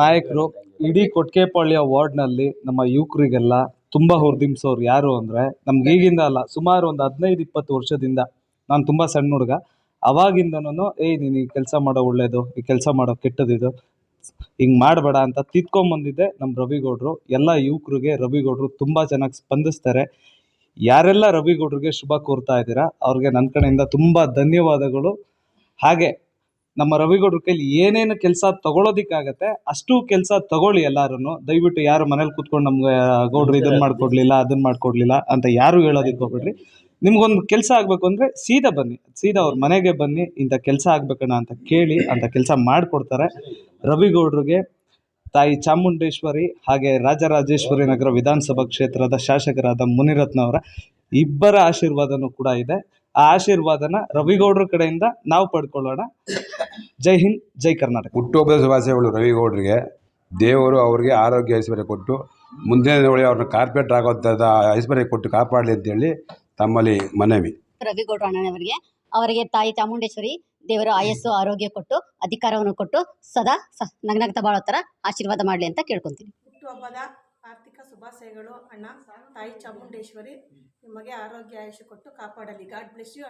ನಾಯಕರು ಇಡೀ ಕೊಟ್ಗೆಪಾಳ್ಯ ವಾರ್ಡ್ನಲ್ಲಿ ನಮ್ಮ ಯುವಕರಿಗೆಲ್ಲ ತುಂಬ ಹುರಿದುಂಬಿಸೋರು ಯಾರು ಅಂದರೆ ನಮ್ಗೆ ಈಗಿಂದ ಅಲ್ಲ, ಸುಮಾರು ಒಂದು 15-20 ವರ್ಷದಿಂದ. ನಾನು ತುಂಬ ಸಣ್ಣ ಹುಡುಗ, ಅವಾಗಿಂದನೂ ನೀನು ಈ ಕೆಲಸ ಮಾಡೋ ಒಳ್ಳೇದು, ಈ ಕೆಲಸ ಮಾಡೋ ಕೆಟ್ಟದಿದು, ಹಿಂಗೆ ಮಾಡಬೇಡ ಅಂತ ತಿದ್ಕೊಂಬಂದಿದ್ದೆ ನಮ್ಮ ರವಿಗೌಡರು. ಎಲ್ಲ ಯುವಕರಿಗೆ ರವಿಗೌಡರು ತುಂಬ ಚೆನ್ನಾಗಿ ಸ್ಪಂದಿಸ್ತಾರೆ. ಯಾರೆಲ್ಲ ರವಿಗೌಡರಿಗೆ ಶುಭ ಕೋರ್ತಾ ಇದ್ದೀರಾ ಅವ್ರಿಗೆ ನನ್ನ ಕಡೆಯಿಂದ ತುಂಬ ಧನ್ಯವಾದಗಳು. ಹಾಗೆ ನಮ್ಮ ರವಿಗೌಡ್ರ ಕೈಲಿ ಏನೇನು ಕೆಲಸ ತಗೊಳೋದಿಕ್ಕಾಗತ್ತೆ ಅಷ್ಟು ಕೆಲಸ ತಗೊಳ್ಳಿ ಎಲ್ಲಾರು. ದಯವಿಟ್ಟು ಯಾರು ಮನೇಲಿ ಕೂತ್ಕೊಂಡು ನಮ್ಗೆ ಗೌಡ್ರು ಇದನ್ನ ಮಾಡ್ಕೊಡ್ಲಿಲ್ಲ ಅದನ್ನ ಮಾಡ್ಕೊಡ್ಲಿಲ್ಲ ಅಂತ ಯಾರು ಹೇಳೋದಿಕ್ ಹೋಗ್ಬೇಡ್ರಿ. ನಿಮ್ಗೊಂದು ಕೆಲಸ ಆಗ್ಬೇಕು ಅಂದ್ರೆ ಸೀದಾ ಬನ್ನಿ, ಸೀದಾ ಅವ್ರ ಮನೆಗೆ ಬನ್ನಿ, ಇಂಥ ಕೆಲಸ ಆಗ್ಬೇಕಣ್ಣ ಅಂತ ಕೇಳಿ ಅಂತ ಕೆಲಸ ಮಾಡಿಕೊಡ್ತಾರೆ. ರವಿಗೌಡ್ರಿಗೆ ತಾಯಿ ಚಾಮುಂಡೇಶ್ವರಿ ಹಾಗೆ ರಾಜರಾಜೇಶ್ವರಿ ನಗರ ವಿಧಾನಸಭಾ ಕ್ಷೇತ್ರದ ಶಾಸಕರಾದ ಮುನಿರತ್ನ ಅವರ ಇಬ್ಬರ ಆಶೀರ್ವಾದನೂ ಕೂಡ ಇದೆ. ಆ ಆಶೀರ್ವಾದನ ರವಿಗೌಡ್ರ ಕಡೆಯಿಂದ ನಾವು ಪಡ್ಕೊಳ್ಳೋಣ. ಜೈ ಹಿಂದ್, ಜೈ ಕರ್ನಾಟಕ. ಹುಟ್ಟುಹಬ್ಬದ ಶುಭಾಶಯಗಳು ರವಿಗೌಡರಿಗೆ. ದೇವರು ಅವರಿಗೆ ಆರೋಗ್ಯ ಐಶ್ವರ್ಯ ಕೊಟ್ಟು ಮುಂದಿನ ದಿನಗಳಲ್ಲಿ ಅವ್ರನ್ನ ಕಾರ್ಪೊರೇಟರ್ ಆಗೋಂಥದ್ದು ಐಶ್ವರ್ಯ ಕೊಟ್ಟು ಕಾಪಾಡಲಿ ಅಂತೇಳಿ ತಮ್ಮಲ್ಲಿ ಮನವಿ. ರವಿಗೌಡ ಅಣ್ಣನವರಿಗೆ ಅವರಿಗೆ ತಾಯಿ ಚಾಮುಂಡೇಶ್ವರಿ ದೇವರು ಆಯಸ್ಸು ಆರೋಗ್ಯ ಕೊಟ್ಟು ಅಧಿಕಾರವನ್ನು ಕೊಟ್ಟು ಸದಾ ನಗ್ನಗ್ತಾ ಬಾಳೋ ಥರ ಆಶೀರ್ವಾದ ಮಾಡಲಿ ಅಂತ ಕೇಳ್ಕೊತೀನಿ. ಹುಟ್ಟುಹಬ್ಬದ ಆರ್ಥಿಕ ಶುಭಾಶಯಗಳು ಅಣ್ಣ. ತಾಯಿ ಚಾಮುಂಡೇಶ್ವರಿ ನಿಮಗೆ ಆರೋಗ್ಯ ಆಯುಷ್ಯ ಕೊಟ್ಟು ಕಾಪಾಡಲಿ. God bless you.